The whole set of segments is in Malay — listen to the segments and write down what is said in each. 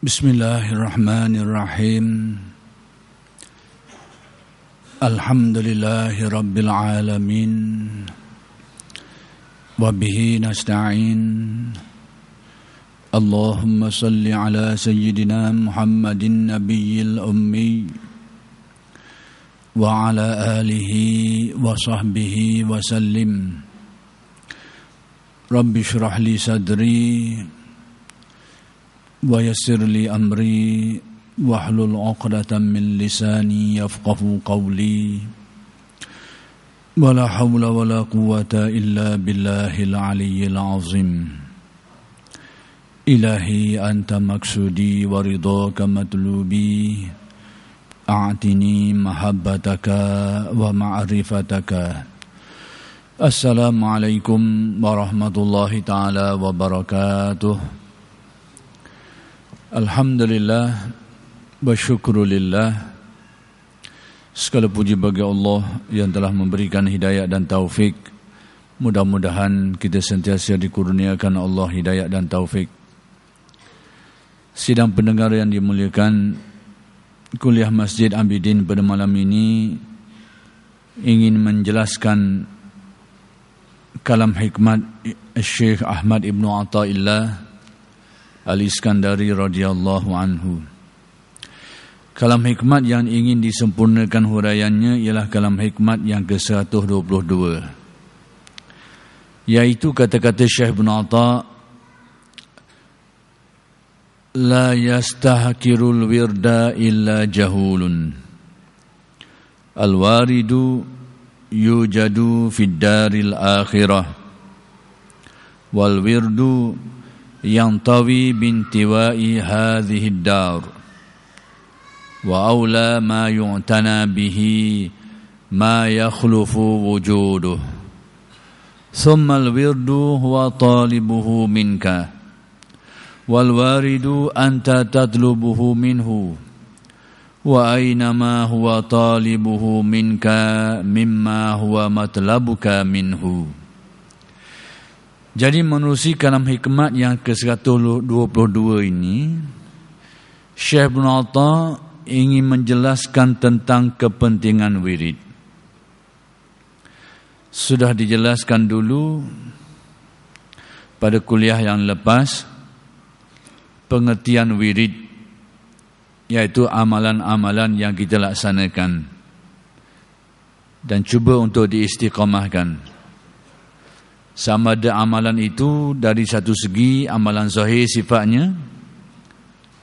Bismillahirrahmanirrahim. Alhamdulillahi rabbil alamin. Wa bihi nasta'in. Allahumma salli ala sayyidina Muhammadin nabiyil ummi wa ala alihi wa sahbihi wa sallim. Rabbi shrah li sadri wa yassir li amri wahlul 'uqdatam min lisani yafqahu qawli. Wala hawla wala quwwata illa billahil aliyyil azim. Ilahi anta maksudi wa ridhaka matlubi. A'tini mahabbataka wa ma'rifataka. Assalamualaikum warahmatullahi ta'ala wabarakatuh. Alhamdulillah wa syukrulillah. Segala puji bagi Allah yang telah memberikan hidayah dan taufik. Mudah-mudahan kita sentiasa dikurniakan Allah hidayah dan taufik. Sidang pendengar yang dimuliakan, kuliah Masjid Abidin pada malam ini ingin menjelaskan kalam hikmat Syekh Ahmad Ibn Athaillah Al-Iskandari radhiyallahu anhu. Kalam hikmat yang ingin disempurnakan huraiannya ialah kalam hikmat yang ke-122, yaitu kata-kata Syekh Ibn Atha, la yastahkirul wirda illa jahulun, al-waridu yujadu fid daril akhirah, wal wirdu yantawi bintiwai hadhihi ad-dar, wa awla ma yu'tana bihi ma yakhlufu wujuduh, thumma al-wirdu huwa talibuhu minka, wal waridu anta tatlubuhu minhu, wa aynama huwa talibuhu minka mimma huwa matlabuka minhu. Jadi menerusi kalam hikmat yang ke-122 ini, Syekh Ibn Atha ingin menjelaskan tentang kepentingan wirid. Sudah dijelaskan dulu pada kuliah yang lepas pengertian wirid, yaitu amalan-amalan yang kita laksanakan dan cuba untuk diistiqamahkan. Sama ada amalan itu dari satu segi amalan zahir sifatnya,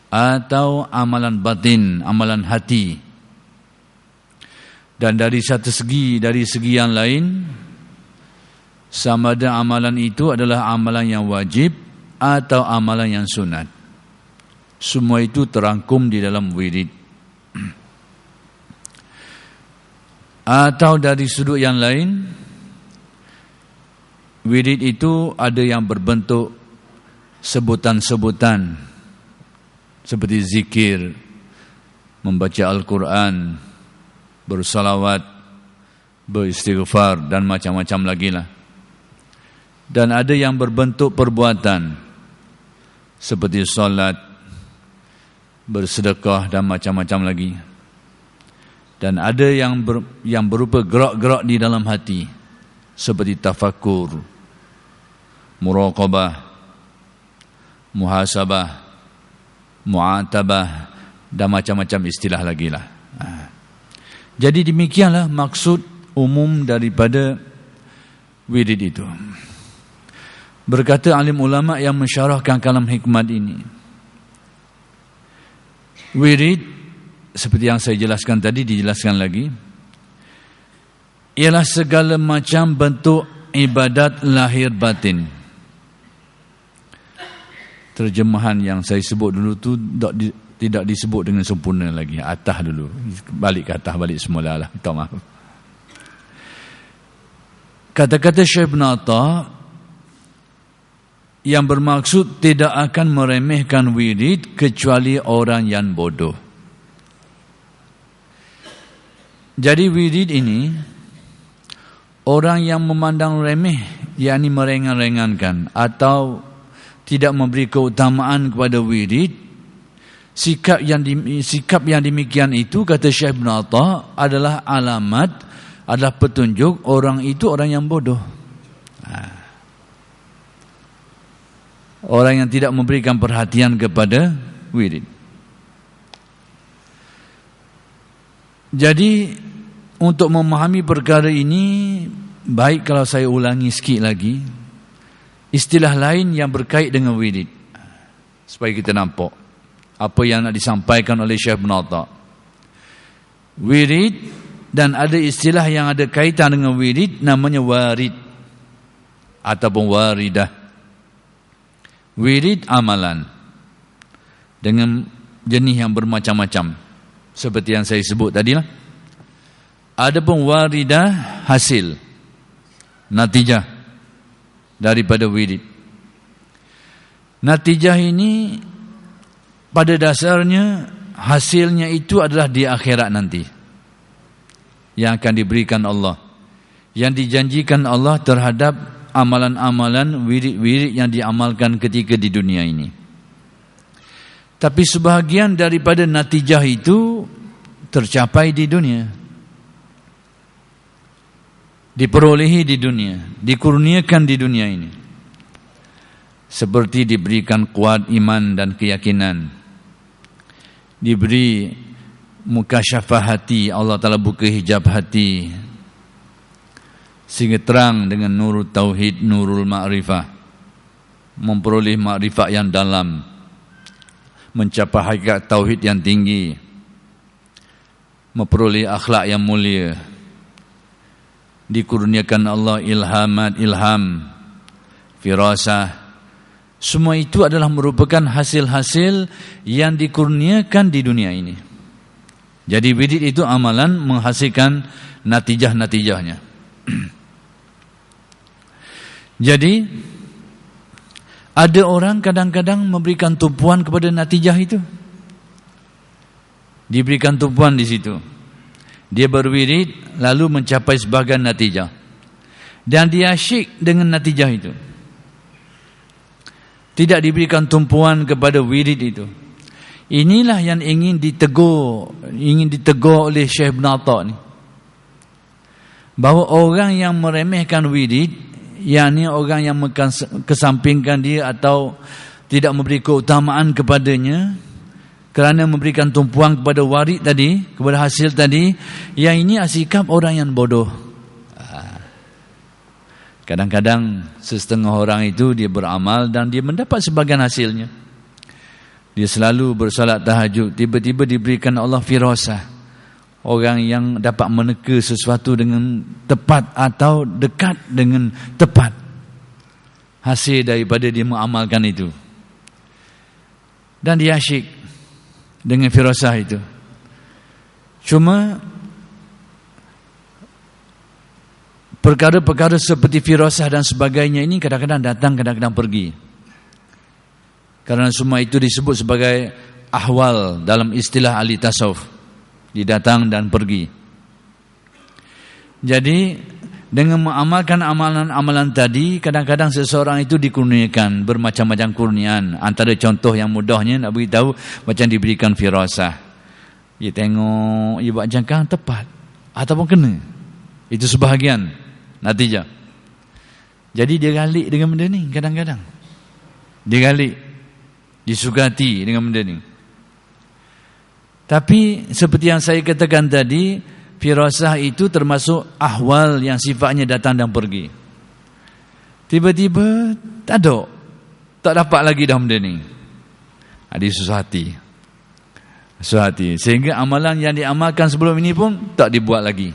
atau amalan batin, amalan hati. Dan dari satu segi, dari segi yang lain, sama ada amalan itu adalah amalan yang wajib atau amalan yang sunat. Semua itu terangkum di dalam wirid. Atau dari sudut yang lain, wirid itu ada yang berbentuk sebutan-sebutan seperti zikir, membaca Al-Quran, bersalawat, beristighfar dan macam-macam lagi lah. Dan ada yang berbentuk perbuatan seperti solat, bersedekah dan macam-macam lagi. Dan ada yang berupa gerak-gerak di dalam hati seperti tafakur, muraqabah, muhasabah, mu'atabah dan macam-macam istilah lagi lah. Jadi demikianlah maksud umum daripada wirid itu. Berkata alim ulama yang mensyarahkan kalam hikmat ini, wirid seperti yang saya jelaskan tadi, dijelaskan lagi, ialah segala macam bentuk ibadat lahir batin. Terjemahan yang saya sebut dulu tu tidak disebut dengan sempurna lagi. Atah dulu. Balik ke atah, balik semula lah. Minta maaf. Kata-kata Syekh Ibn Atha yang bermaksud tidak akan meremehkan wirid kecuali orang yang bodoh. Jadi wirid ini, orang yang memandang remeh, yakni merengan-rengankan atau tidak memberi keutamaan kepada wirid, sikap yang demikian itu, kata Syekh Ibn Atta, adalah alamat, adalah petunjuk orang itu orang yang bodoh. Orang yang tidak memberikan perhatian kepada wirid. Jadi untuk memahami perkara ini, baik kalau saya ulangi sikit lagi istilah lain yang berkait dengan wirid, supaya kita nampak apa yang nak disampaikan oleh Syekh Ibn Atta. Wirid, dan ada istilah yang ada kaitan dengan wirid, namanya warid ataupun waridah. Wirid amalan dengan jenis yang bermacam-macam, seperti yang saya sebut tadi lah. Adapun waridah, hasil, natijah daripada wirid. Natijah ini pada dasarnya hasilnya itu adalah di akhirat nanti, yang akan diberikan Allah, yang dijanjikan Allah terhadap amalan-amalan wirid-wirid yang diamalkan ketika di dunia ini. Tapi sebahagian daripada natijah itu tercapai di dunia, diperolehi di dunia, dikurniakan di dunia ini, seperti diberikan kuat iman dan keyakinan, diberi mukasyafah hati, Allah Ta'ala buka hijab hati sehingga terang dengan nurul tauhid, nurul ma'rifah, memperoleh ma'rifah yang dalam, mencapai hakikat tauhid yang tinggi, memperoleh akhlak yang mulia, dikurniakan Allah ilham, firasah. Semua itu adalah merupakan hasil-hasil yang dikurniakan di dunia ini. Jadi wirid itu amalan menghasilkan natijah-natijahnya. Jadi ada orang kadang-kadang memberikan tumpuan kepada natijah itu. Diberikan tumpuan di situ. Dia berwirid lalu mencapai sebahagian natijah, dan dia asyik dengan natijah itu. Tidak diberikan tumpuan kepada wirid itu. Inilah yang ingin ditegur oleh Syekh Ibn Atta ni. Bahawa orang yang meremehkan wirid, yakni orang yang kesampingkan dia atau tidak memberi keutamaan kepadanya kerana memberikan tumpuan kepada warid tadi, kepada hasil tadi, yang ini sikap orang yang bodoh. Kadang-kadang setengah orang itu dia beramal dan dia mendapat sebahagian hasilnya. Dia selalu bersolat tahajud, tiba-tiba diberikan Allah firasah. Orang yang dapat meneka sesuatu dengan tepat atau dekat dengan tepat, hasil daripada dia mengamalkan itu. Dan dia asyik dengan firasah itu. Cuma perkara-perkara seperti firasah dan sebagainya ini kadang-kadang datang, kadang-kadang pergi. Kerana semua itu disebut sebagai ahwal dalam istilah ahli tasawuf, didatang dan pergi. Jadi dengan mengamalkan amalan-amalan tadi, kadang-kadang seseorang itu dikurniakan bermacam-macam kurniaan. Antara contoh yang mudahnya nak beritahu, macam diberikan firasah. Dia tengok, dia buat jangkaan tepat ataupun kena. Itu sebahagian natijah. Jadi dia galik dengan benda ni kadang-kadang. Dia galik, disugati dengan benda ni. Tapi seperti yang saya katakan tadi, firasah itu termasuk ahwal yang sifatnya datang dan pergi. Tiba-tiba tak ada, tak dapat lagi dah benda ni. Ada susah hati. Susah hati. Sehingga amalan yang diamalkan sebelum ini pun tak dibuat lagi.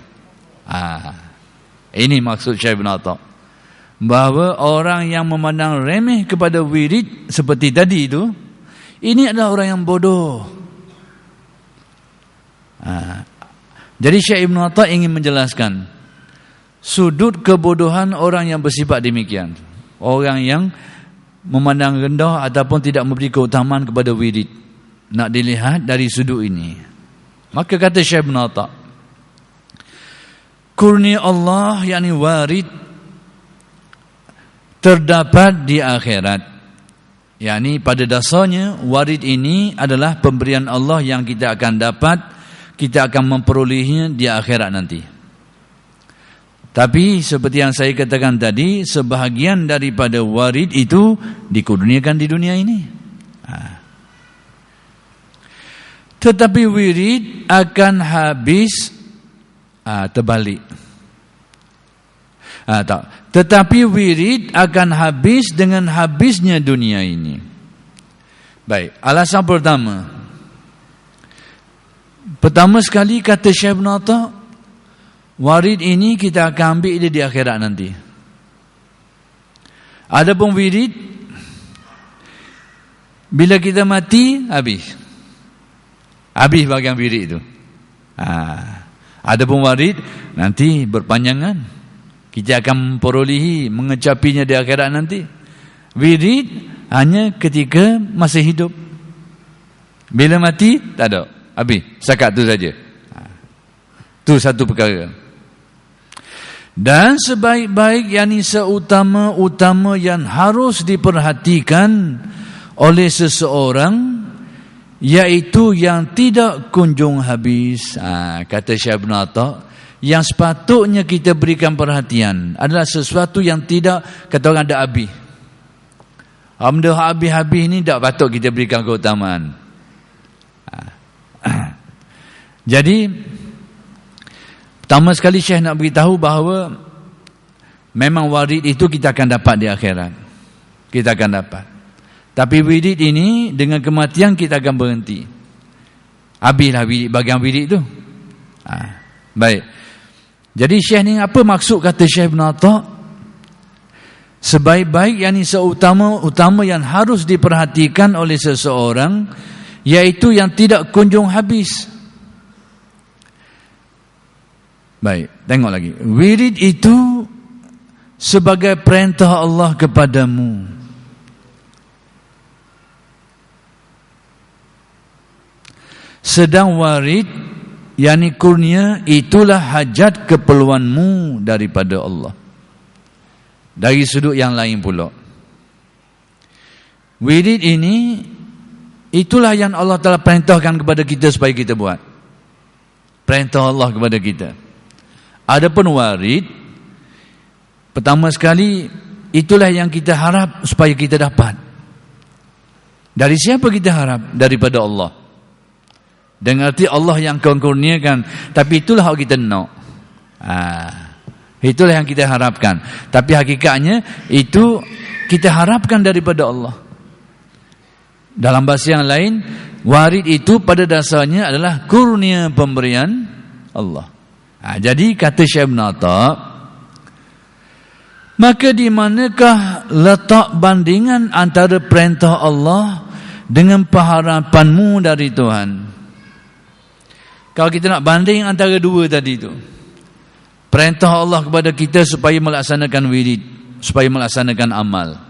Ini maksud Syekh Ibn Atta. Bahawa orang yang memandang remeh kepada wirid seperti tadi itu, ini adalah orang yang bodoh. Jadi Syekh Ibn Atta ingin menjelaskan sudut kebodohan orang yang bersifat demikian. Orang yang memandang rendah ataupun tidak memberi keutamaan kepada wirid. Nak dilihat dari sudut ini. Maka kata Syekh Ibn Atta, kurnia Allah yakni warid terdapat di akhirat. yakni pada dasarnya warid ini adalah pemberian Allah yang kita akan dapat, kita akan memperolehnya di akhirat nanti. Tapi seperti yang saya katakan tadi, sebahagian daripada warid itu dikurniakan di dunia ini. Tetapi wirid akan habis, terbalik. Tetapi wirid akan habis dengan habisnya dunia ini. Baik, alasan pertama sekali kata Syekh Ibn Atta, warid ini kita akan ambil dia di akhirat nanti. Adapun wirid, bila kita mati, habis bagian wirid itu. Adapun warid nanti berpanjangan, kita akan memperolehi, mengecapinya di akhirat nanti. Wirid hanya ketika masih hidup. Bila mati, tak ada, habis, sakat tu saja. Tu satu perkara. Dan sebaik-baik, yakni seutama-utama yang harus diperhatikan oleh seseorang, iaitu yang tidak kunjung habis. Kata Syekh Ibn Atta, yang sepatutnya kita berikan perhatian adalah sesuatu yang tidak, kata orang, ada habis. Benda habis-habis ni tak patut kita berikan keutamaan. Jadi pertama sekali Syekh nak beritahu bahawa memang warid itu kita akan dapat di akhirat. Kita akan dapat. Tapi wirid ini dengan kematian kita akan berhenti. Habislah bagian wirid itu. Baik. Jadi Syekh ni apa maksud kata Syekh Ibn Atta? Sebaik-baik, yakni seutama-utama yang harus diperhatikan oleh seseorang, iaitu yang tidak kunjung habis. Baik, tengok lagi. Wirid itu sebagai perintah Allah kepadamu. Sedang warid, yakni kurnia, itulah hajat keperluanmu daripada Allah. Dari sudut yang lain pula, wirid ini itulah yang Allah telah perintahkan kepada kita supaya kita buat. Perintah Allah kepada kita. Adapun warid, pertama sekali, itulah yang kita harap supaya kita dapat. Dari siapa kita harap? Daripada Allah. Dengan arti Allah yang kurniakan, tapi itulah yang kita nak. Itulah yang kita harapkan. Tapi hakikatnya itu kita harapkan daripada Allah. Dalam bahasa yang lain, warid itu pada dasarnya adalah kurnia pemberian Allah. Jadi kata Syekh Ibn Atta, maka di manakah letak bandingan antara perintah Allah dengan pengharapanmu dari Tuhan? Kalau kita nak banding antara dua tadi itu, perintah Allah kepada kita supaya melaksanakan wirid, supaya melaksanakan amal,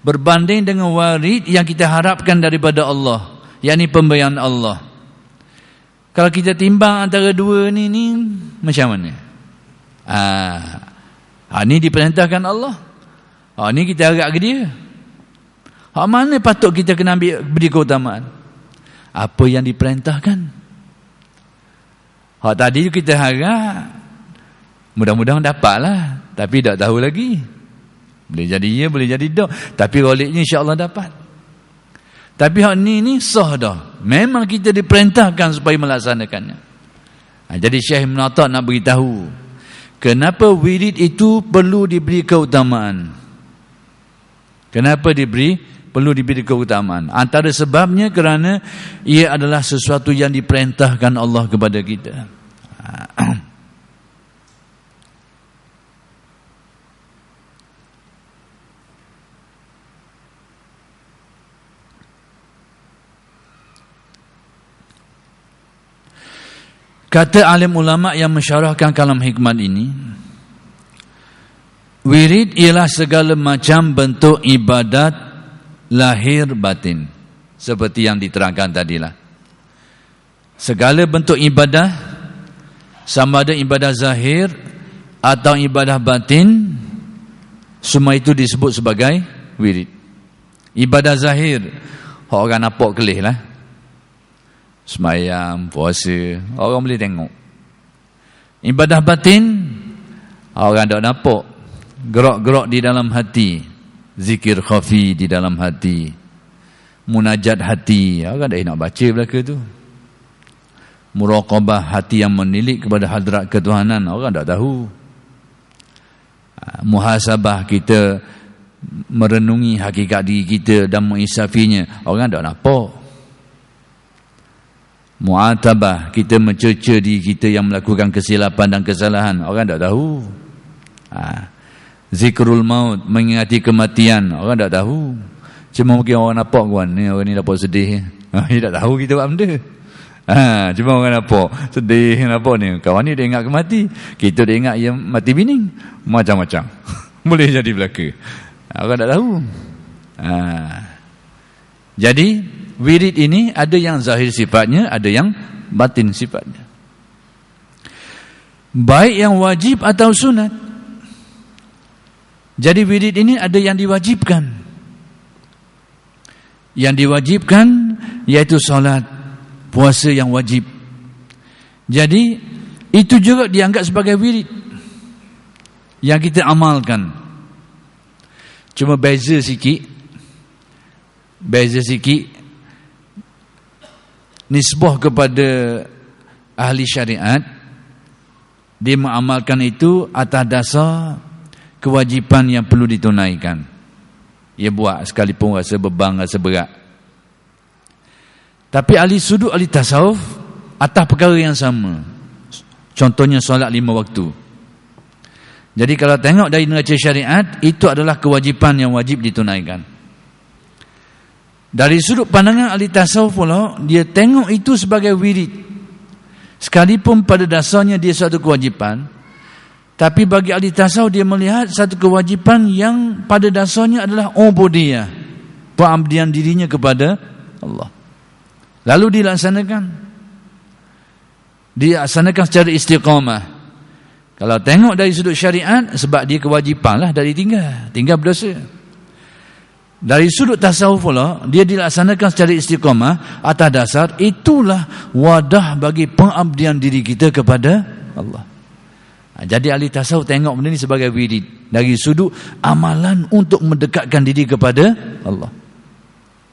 berbanding dengan warid yang kita harapkan daripada Allah, yakni pemberian Allah. Kalau kita timbang antara dua ni macam mana? Ni diperintahkan Allah, ni kita harap ke dia. Mana patut kita kena beri keutamaan? Apa yang diperintahkan? Tadi kita harap mudah-mudahan dapatlah, tapi tak tahu lagi. Boleh jadi ya, boleh jadi tak, tapi roliknya insya-Allah dapat. Tapi hak ni sah dah. Memang kita diperintahkan supaya melaksanakannya. Jadi Syekh Ibn Atta nak beritahu kenapa wirid itu perlu diberi keutamaan. Kenapa perlu diberi keutamaan? Antara sebabnya kerana ia adalah sesuatu yang diperintahkan Allah kepada kita. Kata alim ulama yang mensyarahkan kalam hikmat ini, wirid ialah segala macam bentuk ibadat lahir batin, seperti yang diterangkan tadilah. Segala bentuk ibadah, sama ada ibadah zahir atau ibadah batin, semua itu disebut sebagai wirid. Ibadah zahir orang nampak kelih lah. Semayam, puasa, orang boleh tengok. Ibadah batin orang tak nampak. Gerak-gerak di dalam hati, zikir khafi di dalam hati, munajat hati, orang tak nak baca belaka tu. Muraqabah hati yang menilik kepada hadrat ketuhanan, orang tak tahu. Muhasabah kita merenungi hakikat diri kita dan mengisafinya, orang tak nampak. Mu'atabah kita mencerca diri kita yang melakukan kesilapan dan kesalahan, orang tak tahu. Zikrul maut, mengingati kematian, orang tak tahu. Cuma mungkin orang nampak kawan ni, orang ni dapat sedih. Dia tak tahu kita buat benda. Cuma orang nampak sedih, nampak ni kawan ni dia ingat kemati, kita dia ingat yang mati bini, macam-macam. Boleh jadi belaka. Orang tak tahu. Jadi wirid ini ada yang zahir sifatnya, ada yang batin sifatnya. Baik yang wajib atau sunat. Jadi wirid ini ada yang diwajibkan. Yang diwajibkan iaitu solat, puasa yang wajib. Jadi itu juga dianggap sebagai wirid yang kita amalkan. Cuma beza sikit nisbah kepada ahli syariat, dia mengamalkan itu atas dasar kewajipan yang perlu ditunaikan. Ia buat sekalipun rasa beban, rasa berat. Tapi ahli sudut, ahli tasawuf atas perkara yang sama. Contohnya solat 5 waktu. Jadi kalau tengok dari neraca syariat, itu adalah kewajipan yang wajib ditunaikan. Dari sudut pandangan ahli tasawuf pula, dia tengok itu sebagai wirid. Sekalipun pada dasarnya dia satu kewajipan, tapi bagi ahli tasawuf dia melihat satu kewajipan yang pada dasarnya adalah ubudiyah, pengabdian dirinya kepada Allah. Lalu dilaksanakan secara istiqamah. Kalau tengok dari sudut syariat, sebab dia kewajipan lah dari tinggal berdosa. Dari sudut tasawuf pula, dia dilaksanakan secara istiqamah atas dasar itulah wadah bagi pengabdian diri kita kepada Allah. Jadi ahli tasawuf tengok benda ni sebagai wirid dari sudut amalan untuk mendekatkan diri kepada Allah.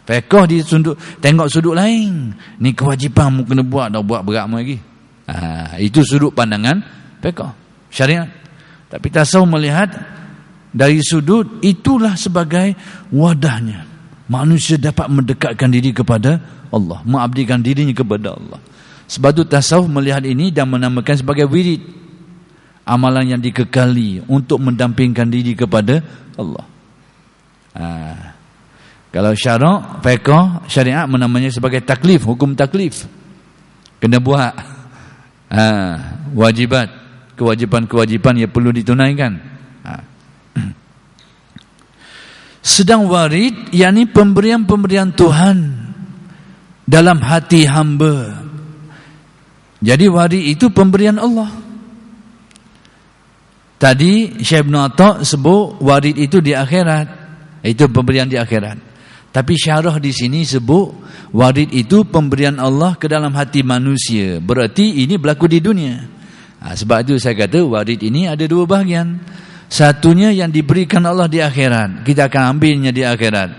Fiqh di sudut tengok sudut lain. Ni kewajipan mu kena buat, dah buat berat mu lagi. Itu sudut pandangan fiqh syariat. Tapi tasawuf melihat dari sudut itulah sebagai wadahnya manusia dapat mendekatkan diri kepada Allah, mengabdikan dirinya kepada Allah. Sebab itu tasawuf melihat ini dan menamakan sebagai wirid, amalan yang dikekali untuk mendampingkan diri kepada Allah. Kalau syarak, fiqh, syariat menamanya sebagai taklif, hukum taklif. Kena buat. Wajibat, kewajipan-kewajipan yang perlu ditunaikan. Sedang warid, yakni pemberian-pemberian Tuhan dalam hati hamba. Jadi warid itu pemberian Allah. Tadi Syekh Ibn Atta' sebut warid itu di akhirat. Itu pemberian di akhirat. Tapi syarah di sini sebut warid itu pemberian Allah ke dalam hati manusia. Berarti ini berlaku di dunia. Sebab itu saya kata warid ini ada dua bahagian. Satunya yang diberikan Allah di akhirat, kita akan ambilnya di akhirat.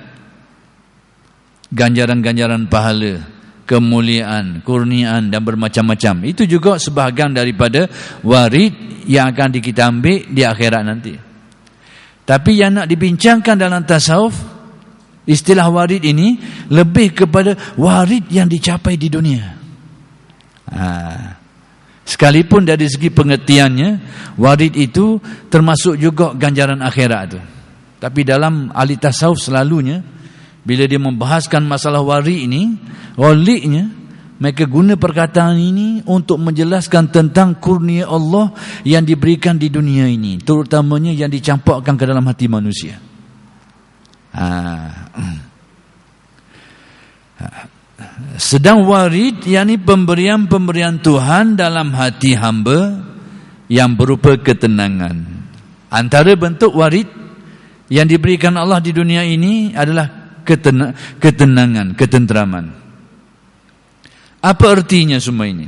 Ganjaran-ganjaran pahala, kemuliaan, kurniaan dan bermacam-macam. Itu juga sebahagian daripada warid yang akan kita ambil di akhirat nanti. Tapi yang nak dibincangkan dalam tasawuf, istilah warid ini lebih kepada warid yang dicapai di dunia. Sekalipun dari segi pengertiannya, warid itu termasuk juga ganjaran akhirat itu. Tapi dalam ahli tasawuf selalunya, bila dia membahaskan masalah warid ini, waliknya, mereka guna perkataan ini untuk menjelaskan tentang kurnia Allah yang diberikan di dunia ini, terutamanya yang dicampakkan ke dalam hati manusia. Sedang warid, yakni pemberian-pemberian Tuhan dalam hati hamba yang berupa ketenangan. Antara bentuk warid yang diberikan Allah di dunia ini adalah ketenangan, ketenteraman. Apa artinya semua ini?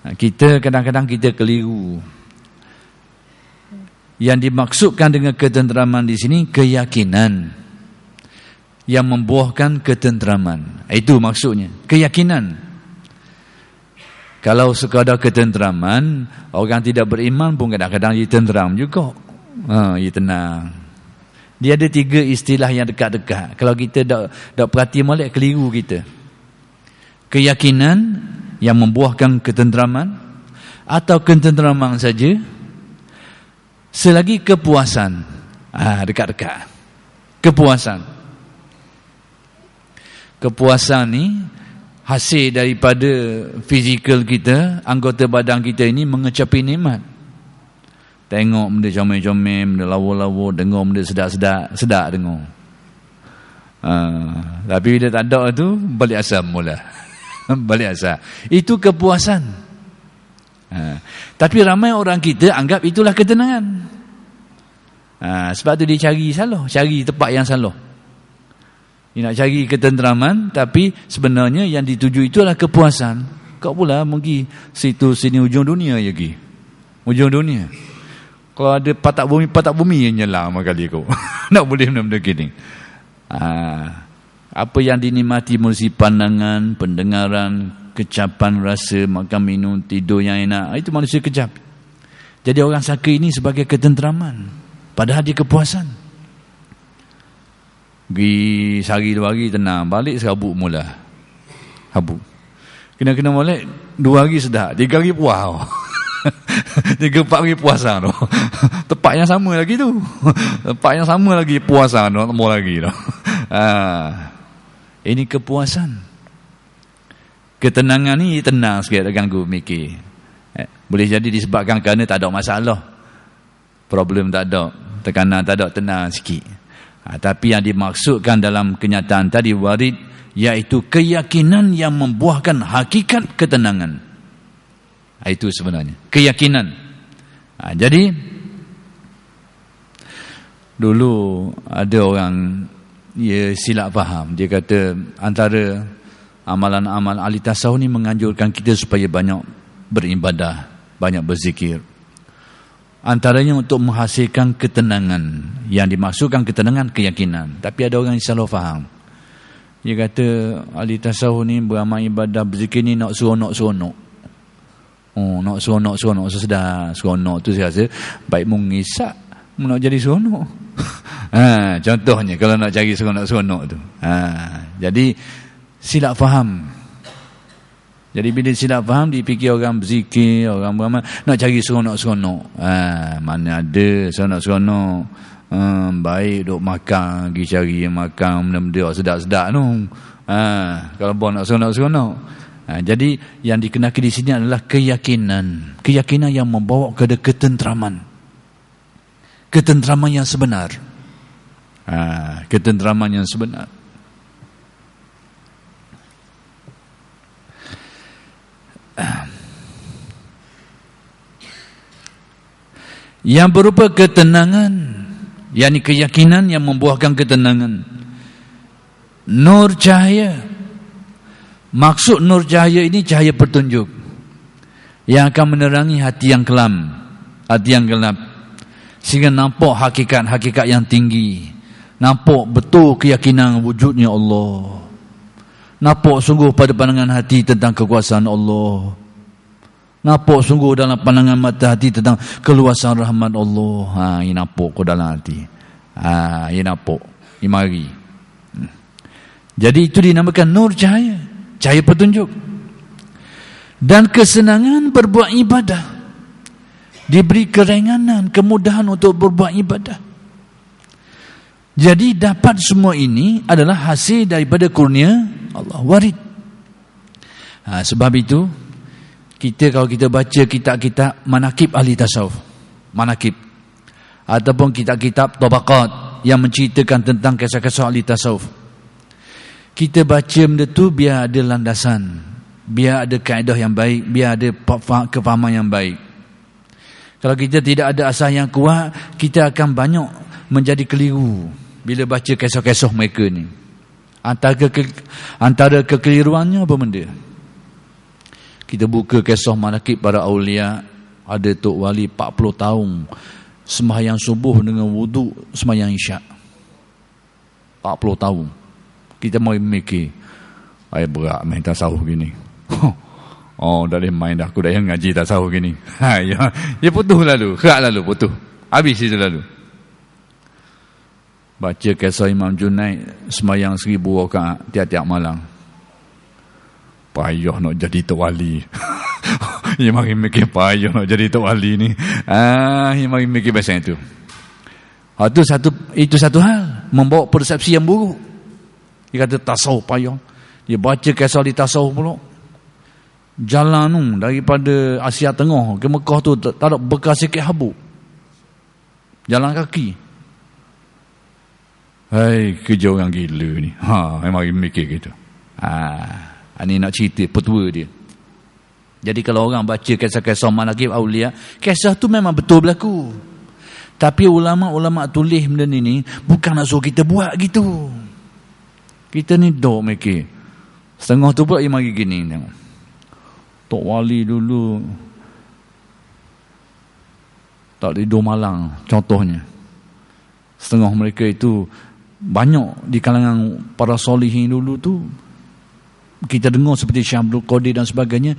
Kita kadang-kadang kita keliru. Yang dimaksudkan dengan ketenteraman di sini keyakinan yang membuahkan ketenteraman. Itu maksudnya, keyakinan. Kalau sekadar ketenteraman, orang tidak beriman pun kadang-kadang dia tenteram juga. Dia tenang. Dia ada 3 istilah yang dekat-dekat. Kalau kita tak perhati molek, keliru kita. Keyakinan yang membuahkan ketenteraman, atau ketenteraman saja, selagi kepuasan. Dekat-dekat. Kepuasan ni hasil daripada fizikal kita, anggota badan kita ini mengecapi nikmat. Tengok benda comel-comel, benda lawa-lawa, dengar benda sedap dengar. Tapi bila tak ada tu, balik asam mula. Balik asam. Itu kepuasan. Tapi ramai orang kita anggap itulah ketenangan. Sebab tu dia cari tempat yang salah. Dia nak cari ketenteraman, tapi sebenarnya yang dituju itu adalah kepuasan. Kau pula pergi situ sini ujung dunia je pergi. Ujung dunia. Kalau ada patak bumi yang nyala kali kau. Nak boleh benda-benda gini. Apa yang dinikmati melalui pandangan, pendengaran, kecapan rasa, makan minum, tidur yang enak, itu manusia kejap. Jadi orang sangka ini sebagai ketenteraman, padahal dia kepuasan. Pergi sehari 2 hari tenang, balik serabut mula. Habuk. Kena balik 2 hari sedap, 3 hari puas. 3-4 hari puasa tu. Tempat yang sama lagi tu. Tempat yang sama lagi puasa tu, tambah lagi tu. Ini kepuasan. Ketenangan ni tenang sikit, tak ganggu mikir. Boleh jadi disebabkan kerana tak ada masalah. Problem tak ada, tekanan tak ada, tenang sikit. Tapi yang dimaksudkan dalam kenyataan tadi warid, iaitu keyakinan yang membuahkan hakikat ketenangan. Itu sebenarnya keyakinan. Jadi dulu ada orang dia silap faham. Dia kata antara amalan-amal ahli tasawuf ni menganjurkan kita supaya banyak beribadah, banyak berzikir. Antaranya untuk menghasilkan ketenangan. Yang dimaksudkan ketenangan, keyakinan. Tapi ada orang yang salah faham. Dia kata ahli tasawuf ni beramal ibadah, berzikir ni nak seronok-seronok. Nak seronok-seronok, sesedar. Seronok tu saya rasa baik mengisak, nak jadi seronok. Contohnya kalau nak cari seronok-seronok tu. Jadi silap faham. Jadi bila silap faham, dipikir orang berzikir, orang beramal nak cari seronok-seronok. Mana ada seronok-seronok. Baik duk makan, pergi cari makan benda-benda sedap-sedap tu. Kalau nak seronok-seronok. Jadi yang dikenaki di sini adalah keyakinan. Keyakinan yang membawa kepada ketenteraman. Ketenteraman yang sebenar. Ketenteraman yang sebenar. Yang berupa ketenangan, yakni keyakinan yang membuahkan ketenangan. Nur cahaya. Maksud nur cahaya ini cahaya petunjuk yang akan menerangi hati yang kelam, hati yang gelap, sehingga nampak hakikat-hakikat yang tinggi, nampak betul keyakinan wujudnya Allah, nampak sungguh pada pandangan hati tentang kekuasaan Allah, nampak sungguh dalam pandangan mata hati tentang keluasan rahmat Allah. Ini nampak ke dalam hati. Ini nampak, ini mari. Jadi itu dinamakan nur cahaya, cahaya petunjuk. Dan kesenangan berbuat ibadah, diberi keringanan, kemudahan untuk berbuat ibadah. Jadi dapat semua ini adalah hasil daripada kurnia Allah, warid. Sebab itu kita kalau kita baca kitab-kitab manakib ahli tasawuf, manakib ataupun kitab-kitab tabaqat yang menceritakan tentang kisah-kisah ahli tasawuf, kita baca benda tu biar ada landasan, biar ada kaedah yang baik, biar ada kefahaman yang baik. Kalau kita tidak ada asas yang kuat, kita akan banyak menjadi keliru. bila baca kisah-kisah mereka ni. Antara kekeliruannya apa benda? Kita buka kisah manaqib para aulia, ada tok wali 40 tahun sembahyang subuh dengan wuduk sembahyang isyak. 40 tahun. Kita mau mikir, ai berat main tasawuf gini. Oh, dah main dah, aku dah yang ngaji tasawuf gini. Ya putus lalu, kerak lalu putus. Habis itu lalu. Baca kisah Imam Junaid sembahyang 1000 rakaat tiap-tiap malam. Payah nak jadi tok wali. Dia mari mikir payah nak jadi tok wali ni. Dia mari mikir pasal itu. Itu satu hal, membawa persepsi yang buruk. Dia kata tasawuf payah. Dia baca kisah di tasawuf pula. Jalan tu daripada Asia Tengah ke Mekah tu tak ada bekas sikit habuk. Jalan kaki. Hai, kerja orang gila ni. Memang mikir gitu. Ini nak cerita petua dia. Jadi kalau orang baca kisah-kisah manaqib aulia, kisah tu memang betul berlaku. Tapi ulama-ulama tulis benda ni bukan nak suruh kita buat gitu. Kita ni dok mikir. Setengah tu pula dia mari gini tengok. Tok wali dulu tak tidur malam contohnya. Setengah mereka itu banyak di kalangan para solihin dulu tu, kita dengar seperti Syekh Abdul Qadir dan sebagainya,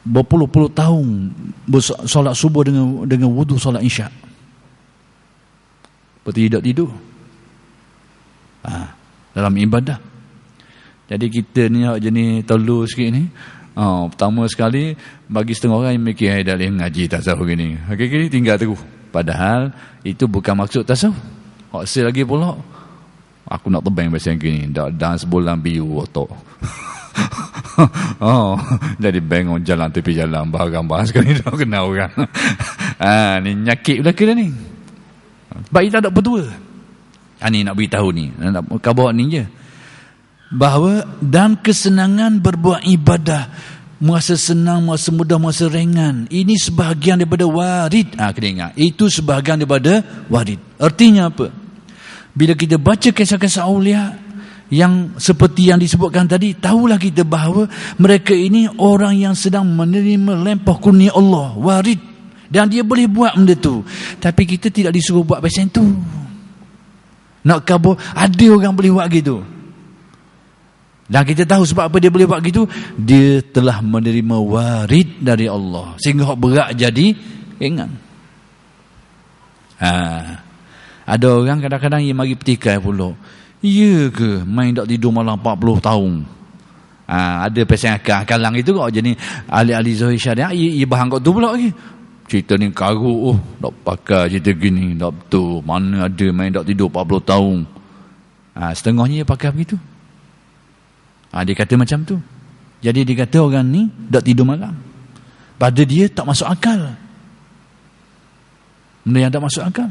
berpuluh-puluh tahun solat subuh dengan wudu solat isyak. Seperti tidak tidur dalam ibadah. Jadi kita ni jenis telur sikit ni. Pertama sekali bagi setengah orang yang mikir dah boleh ngaji tasawuf gini. Hakiki tinggal terus. Padahal itu bukan maksud tasawuf. Hasil lagi pula aku nak terbang pasal gini. Dan sebulan biru otak. Jadi bangun jalan tepi jalan barang-barang sekali dah kena orang. Ni nyakit belaka dah ni. Sebab kita tak berdua. Ni nak beritahu ni. Nak khabar ni je. Bahawa dan kesenangan berbuat ibadah, merasa senang, merasa mudah, merasa ringan, ini sebahagian daripada warid. Kena ingat, itu sebahagian daripada warid. Artinya apa? Bila kita baca kisah-kisah aulia yang seperti yang disebutkan tadi, tahulah kita bahawa mereka ini orang yang sedang menerima lempah kurnia Allah, warid, dan dia boleh buat benda tu. Tapi kita tidak disuruh buat macam tu. Nak kabur, ada orang boleh buat gitu. Dan kita tahu sebab apa dia boleh buat gitu. Dia telah menerima warid dari Allah, sehingga berat jadi ringan. Ada orang kadang-kadang yang mari petikai pula. Ya ke main tak tidur malam 40 tahun? Ada pesan akalang itu kok jenis ahli-ahli zahir syariah. Ia bahan kau tu pula lagi. Cerita ni karuk. Tak pakai cerita gini. Tak betul. Mana ada main tak tidur 40 tahun. Setengahnya dia pakai begitu. Dia kata macam tu. Jadi dia kata orang ni tak tidur malam. Pada dia tak masuk akal. Benda yang tak masuk akal.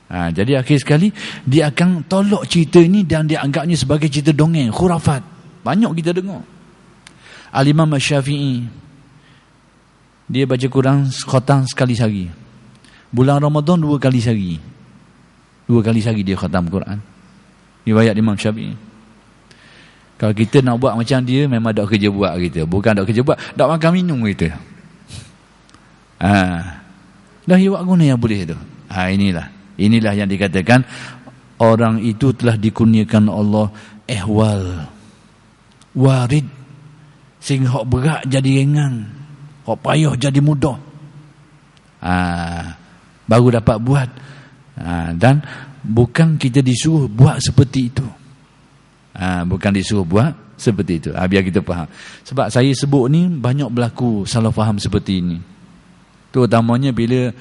Jadi akhir sekali dia akan tolak cerita ini dan dia anggapnya sebagai cerita dongeng, khurafat. Banyak kita dengar. Al-Imam Syafi'i, dia baca Quran khatam sekali sehari. Bulan Ramadan 2 kali sehari. 2 kali sehari dia khatam Quran. Riwayat Imam Syafi'i. Kalau kita nak buat macam dia, memang tak kerja buat kita. Bukan tak kerja buat, tak makan minum kita. Dah buat guna yang boleh tu. Inilah yang dikatakan orang itu telah dikurniakan Allah ihwal, warid, sehingga hak berat jadi ringan, hak payah jadi mudah. Baru dapat buat. Dan bukan kita disuruh buat seperti itu. Bukan disuruh buat seperti itu. Biar kita faham. Sebab saya sebut ni banyak berlaku salah faham seperti ini. Terutamanya bila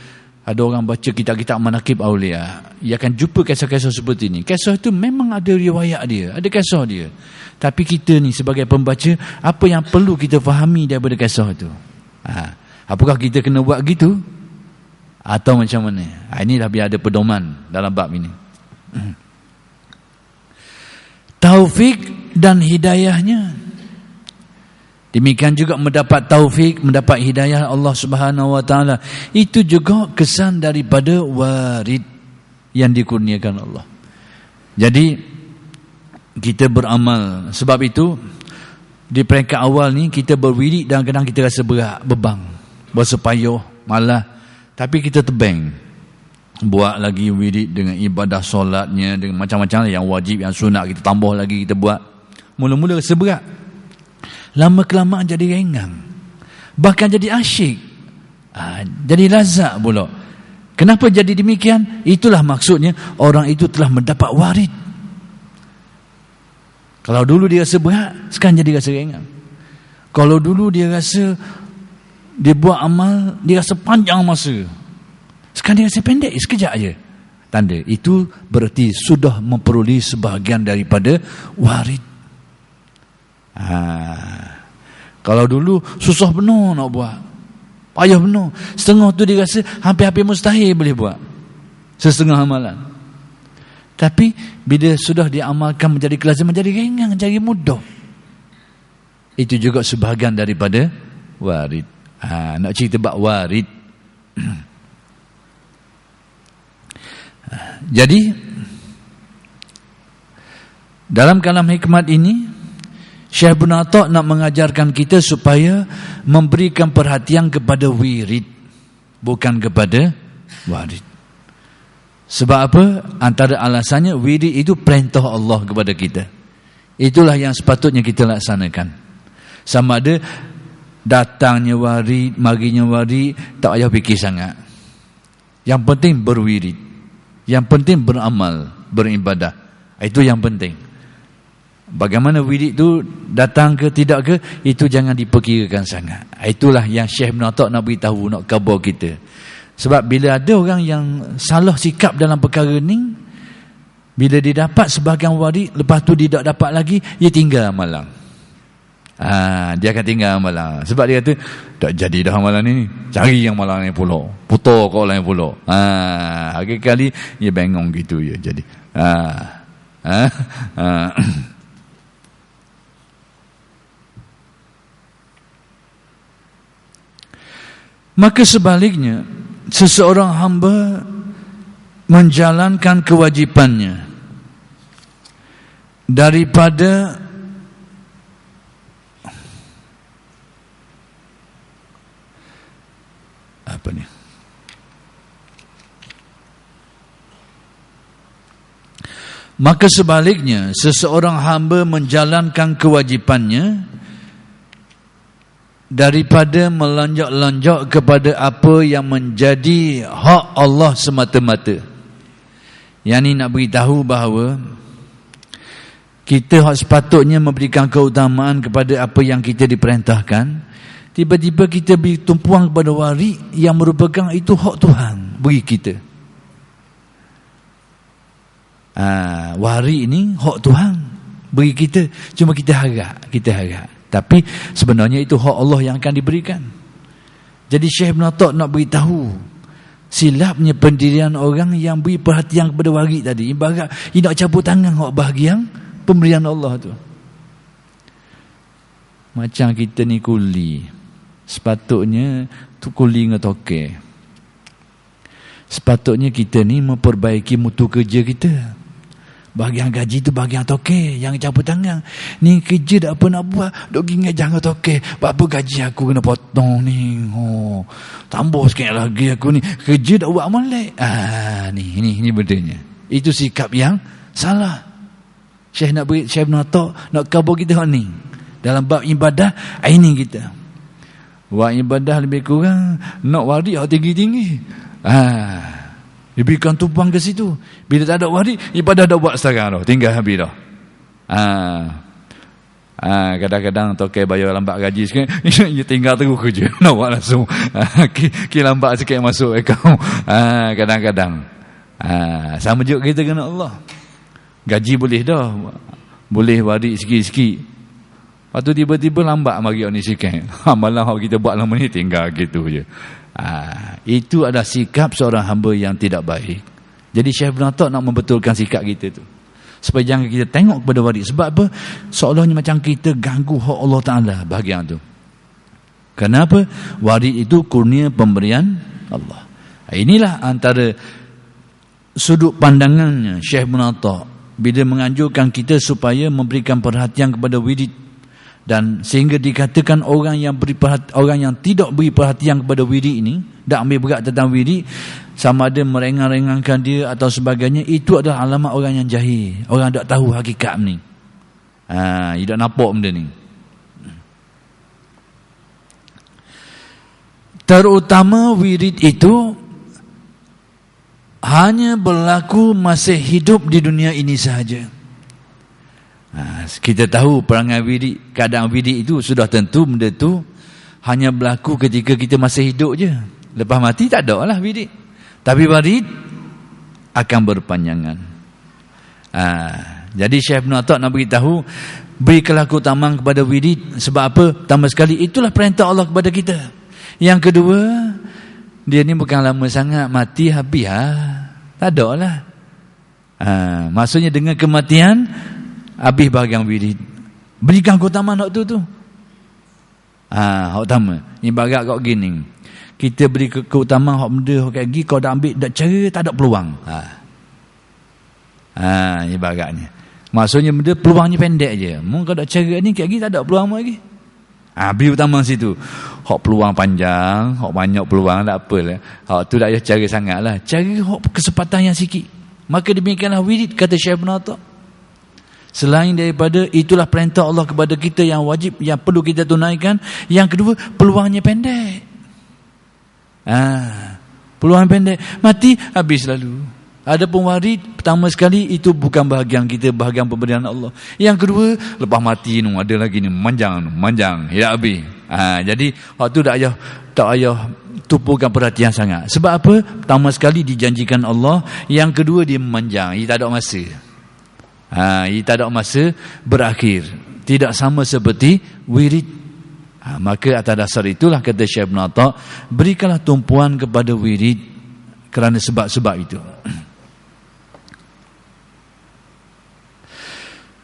ada orang baca kitab-kitab manaqib aulia, ia akan jumpa kisah-kisah seperti ini. Kisah itu memang ada riwayat dia, ada kisah dia. Tapi kita ni sebagai pembaca, apa yang perlu kita fahami daripada kisah itu? Apakah kita kena buat gitu? Atau macam mana? Inilah biar ada pedoman dalam bab ini. Taufik dan hidayahnya. Demikian juga mendapat taufik, mendapat hidayah Allah Subhanahu wa taala. Itu juga kesan daripada warid yang dikurniakan Allah. Jadi kita beramal. Sebab itu di peringkat awal ni kita berwirid dan kadang kita rasa berat, bebang, berasa payuh, malah. Tapi kita tebang, buat lagi wirid dengan ibadah solatnya, dengan macam-macam yang wajib, yang sunat kita tambah lagi, kita buat. Mula-mula rasa berat, lama kelamaan jadi ringan, bahkan jadi asyik, jadi lazat pula. Kenapa jadi demikian? Itulah maksudnya orang itu telah mendapat warid. Kalau dulu dia rasa berat, sekarang jadi rasa ringan. Kalau dulu dia rasa dia buat amal, dia rasa panjang masa, sekarang dia rasa pendek, sekejap je. Tanda itu berarti sudah memperoleh sebahagian daripada warid. Kalau dulu susah benar nak buat, payah benar, setengah tu dia rasa hampir-hampir mustahil boleh buat sesetengah amalan. Tapi bila sudah diamalkan menjadi kelaziman, jadi ringan, jadi mudah. Itu juga sebahagian daripada warid. Nak cerita bab warid. Jadi dalam kalam hikmat ini, Syekh Ibn Atta' nak mengajarkan kita supaya memberikan perhatian kepada wirid, bukan kepada warid. Sebab apa? Antara alasannya, wirid itu perintah Allah kepada kita. Itulah yang sepatutnya kita laksanakan. Sama ada datangnya warid, marinya warid, tak payah fikir sangat. Yang penting berwirid, yang penting beramal, beribadah. Itu yang penting. Bagaimana wirid itu datang ke tidak ke, itu jangan diperkirakan sangat. Itulah yang Syekh Ibn Atta' nak beritahu, nak khabar kita. Sebab bila ada orang yang salah sikap dalam perkara ni, bila dia dapat sebahagian warid, lepas tu dia tak dapat lagi, dia tinggal amalan. Dia akan tinggal amalan. Sebab dia kata, tak jadi dah amalan ni, cari yang amalan lain pula, putar kau lain pula. Kali dia bengong gitu ya. Jadi maka sebaliknya, seseorang hamba menjalankan kewajipannya daripada apa ni? Maka sebaliknya, seseorang hamba menjalankan kewajipannya daripada melonjak-lonjak kepada apa yang menjadi hak Allah semata-mata. Yang ni nak beritahu bahawa kita hak sepatutnya memberikan keutamaan kepada apa yang kita diperintahkan. Tiba-tiba kita beri tumpuan kepada warid yang merupakan itu hak Tuhan bagi kita. Warid ni hak Tuhan bagi kita, cuma kita harap. Tapi sebenarnya itu hak Allah yang akan diberikan. Jadi Syekh Ibn Atta' nak beritahu silapnya pendirian orang yang beri perhatian kepada warid tadi. Ibarat dia nak cabut tangan hak bahagian pemberian Allah tu. Macam kita ni kuli, sepatutnya tu kuli dengan tokek. Sepatutnya kita ni memperbaiki mutu kerja kita. Bahagian gaji tu bahagian tokek yang cabut tangan. Ni kerja tak apa nak buat, dok ingat jangan tokek. Berapa gaji aku kena potong ni. Tambah sikit lagi aku ni. Kerja tak buat molek. Ni bedanya. Itu sikap yang salah. Syekh Ibn Atta' nak khabar kita ni. Dalam bab ibadah, ini kita. Buat ibadah lebih kurang nak warid yang tinggi-tinggi. Diberikan tumpuan ke situ. Bila tak ada warid, ibadah dah buat sekarang dah, tinggal habis dah. Kadang-kadang tokai bayar lambat gaji sikit, dia tinggal terus kerja, nak buat langsung. Lambat sikit masuk akaun. Kadang-kadang sama juga kita kena Allah. Gaji boleh dah, boleh warid sikit-sikit. Lepas tu tiba-tiba lambat mari ni sikit. Malah kita buat lama ni tinggal gitu je. Itu adalah sikap seorang hamba yang tidak baik. Jadi Syekh Ibn Atta' nak membetulkan sikap kita tu, supaya jangan kita tengok kepada warid. Sebab apa? Seolah-olahnya macam kita ganggu hak Allah Ta'ala bahagian tu. Kenapa? Warid itu kurnia pemberian Allah. Inilah antara sudut pandangannya Syekh Ibn Atta' bila menganjurkan kita supaya memberikan perhatian kepada wirid, dan sehingga dikatakan orang yang tidak beri perhatian kepada wirid ini, tak ambil berat tentang wirid, sama ada merengang-rengangkan dia atau sebagainya, itu adalah alamat orang yang jahil, orang tak tahu hakikat ni. Dia tak nampak benda ni. Terutama wirid itu hanya berlaku masa hidup di dunia ini sahaja. Kita tahu perangai wirid, keadaan wirid itu sudah tentu benda tu hanya berlaku ketika kita masih hidup je. Lepas mati tak ada lah wirid. Tapi wirid akan berpanjangan. Jadi Syekh Ibn Atta' nak beritahu, berikanlah keutamaan kepada wirid. Sebab apa? Pertama sekali, itulah perintah Allah kepada kita. Yang kedua, dia ni bukan lama sangat, mati habis tak ada lah. Maksudnya dengan kematian habis bahagian wirid. Berikan keutamaan waktu tu. Hak utama. Ibarat kau gini, kita beri keutamaan hak benda hak kayak gini, kau dah ambil dak cara, tak ada peluang. Ibaratnya. Maksudnya benda peluangnya pendek je. Mun kau dak cara ni kayak gini, tak ada peluang lagi. Beri utama situ. Hak peluang panjang, hak banyak peluang, tak apalah. Hak tu tak payah cara sangatlah. Cara hak kesempatan yang sikit. Maka demikianlah wirid, kata Syekh Ibn Atta'. Selain daripada itulah perintah Allah kepada kita yang wajib, yang perlu kita tunaikan. Yang kedua, peluangnya pendek. Peluang pendek, mati habis lalu. Adapun warid, pertama sekali itu bukan bahagian kita, bahagian pemberian Allah. Yang kedua, lepas mati ni ada lagi ni manjang, ya habis. Jadi waktu tak payah tupukan perhatian sangat. Sebab apa? Pertama sekali dijanjikan Allah, yang kedua dia memanjang, ia tak ada masa. Ia tak ada masa berakhir. Tidak sama seperti wirid. Maka atas dasar itulah kata Syekh Ibn Atta', berikanlah tumpuan kepada wirid kerana sebab-sebab itu.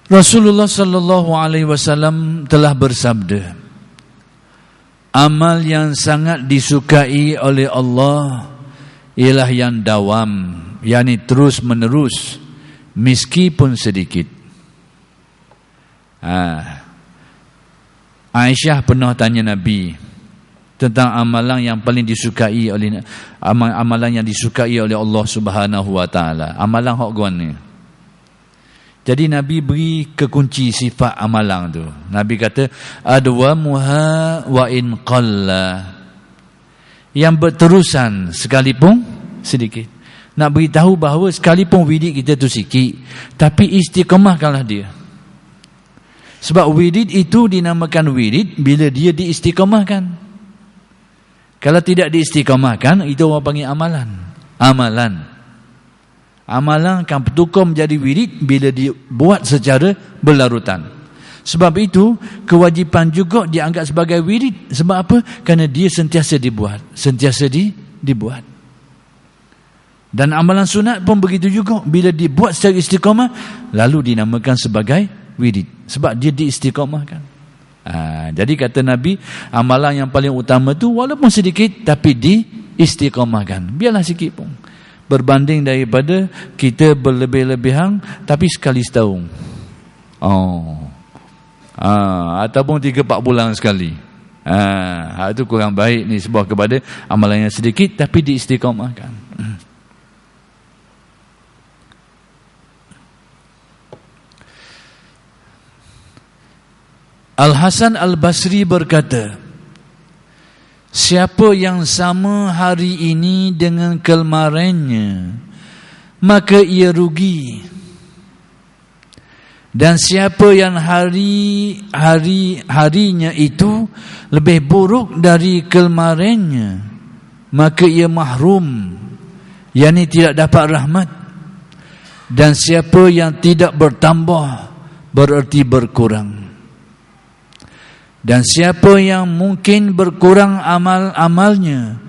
Rasulullah sallallahu alaihi wasallam telah bersabda, amal yang sangat disukai oleh Allah ialah yang dawam, yakni terus menerus, meskipun sedikit. Aisyah pernah tanya Nabi tentang amalan yang paling disukai oleh amalan yang disukai oleh Allah Subhanahu wa taala. Amalan hak guana. Jadi Nabi beri kekunci sifat amalan tu. Nabi kata adwamuha wa in qalla. Yang berterusan sekalipun sedikit. Nak beritahu bahawa sekalipun wirid kita tu sikit, tapi istiqamahkanlah dia. Sebab wirid itu dinamakan wirid bila dia diistiqamahkan. Kalau tidak diistiqamahkan, itu orang panggil amalan. Amalan akan bertukar menjadi wirid bila dibuat secara berlarutan. Sebab itu kewajipan juga dianggap sebagai wirid. Sebab apa? Kerana dia sentiasa dibuat. Dan amalan sunat pun begitu juga. Bila dibuat secara istiqamah, lalu dinamakan sebagai wirid. Sebab dia diistiqamahkan. Jadi kata Nabi, amalan yang paling utama tu walaupun sedikit, tapi diistiqamahkan. Biarlah sikit pun. Berbanding daripada kita berlebih-lebihan tapi sekali setahun. Ataupun 3-4 bulan sekali. Itu kurang baik ni, sebab kepada amalan yang sedikit tapi diistiqamahkan. Al-Hasan Al-Basri berkata, siapa yang sama hari ini dengan kemarinnya, maka ia rugi. Dan siapa yang harinya itu lebih buruk dari kemarinnya, maka ia mahrum, yakni tidak dapat rahmat. Dan siapa yang tidak bertambah, bererti berkurang. Dan siapa yang mungkin berkurang amalnya,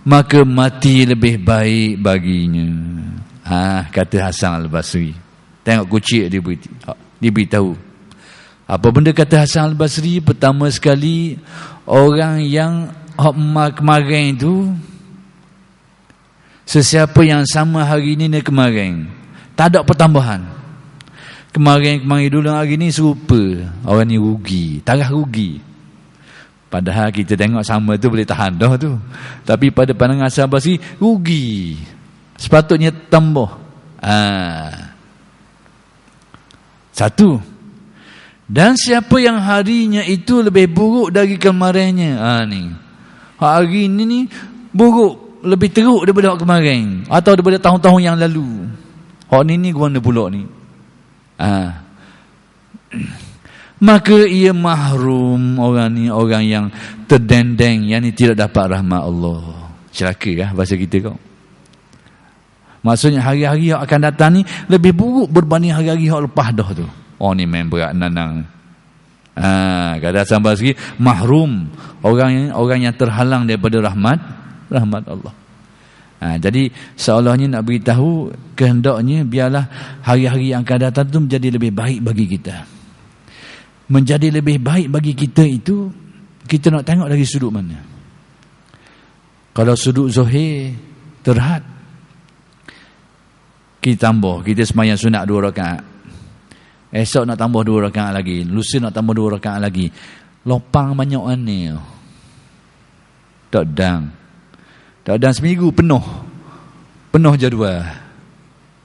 maka mati lebih baik baginya. Kata Hasan Al-Basri. Tengok kucing dia beritahu. Apa benda kata Hasan Al-Basri? Pertama sekali, orang yang kemarin itu, sesiapa yang sama hari ini dan kemarin, tak ada pertambahan. Kemarin dulu hari ni serupa. Orang ni rugi, tarah rugi. Padahal kita tengok sama tu boleh tahan dah tu. Tapi pada pandangan Hasan Basri, rugi. Sepatutnya tambah. Satu. Dan siapa yang harinya itu lebih buruk dari kemarinnya. Ni. Hari ni buruk, lebih teruk daripada kemarin. Atau daripada tahun-tahun yang lalu. Hak ni guna pula ni. Maka ia mahrum orang ni, orang yang terdendeng, yang ni tidak dapat rahmat Allah. Celaka kah bahasa kita kau? Maksudnya hari-hari yang akan datang ni lebih buruk berbanding hari-hari yang lepas dah tu. Oh ni main berat nanang. Kata Hasan Basri, mahrum, orang yang terhalang daripada rahmat Allah. Jadi seolahnya nak beritahu, kehendaknya biarlah hari-hari yang akan datang tu menjadi lebih baik bagi kita. Menjadi lebih baik bagi kita itu, kita nak tengok dari sudut mana. Kalau sudut zahir terhad, kita tambah, kita sembahyang sunat 2 rakaat. Esok nak tambah 2 rakaat lagi, lusa nak tambah 2 rakaat lagi. Lopang banyak ni. Tak dan seminggu penuh jadual.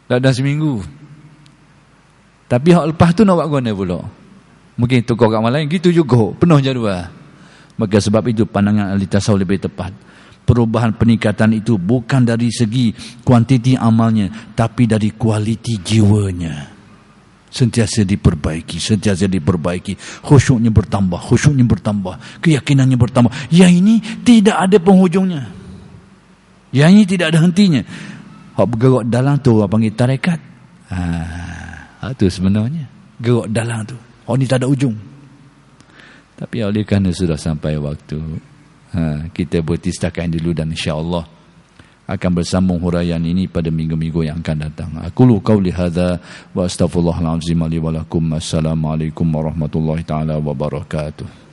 Tak dan seminggu. Tapi hak lepas tu nak buat guna pula. Mungkin tukar kat malam lain, gitu juga penuh jadual. Maka sebab itu pandangan ahli tasawuf lebih tepat. Perubahan peningkatan itu bukan dari segi kuantiti amalnya, tapi dari kualiti jiwanya. Sentiasa diperbaiki. Khusyuknya bertambah, keyakinannya bertambah. Yang ini tidak ada penghujungnya. Yang ini tidak ada hentinya. Hak bergerak dalam tu orang panggil tarekat. Itu sebenarnya gerak dalam tu. Hak ni tak ada ujung. Tapi oleh kerana sudah sampai waktu, kita berhenti setakat dulu, dan insya-Allah akan bersambung huraian ini pada minggu-minggu yang akan datang. Aqulu qauli hadza wa astaghfirullahal azim li wa lakum. Assalamualaikum warahmatullahi taala wabarakatuh.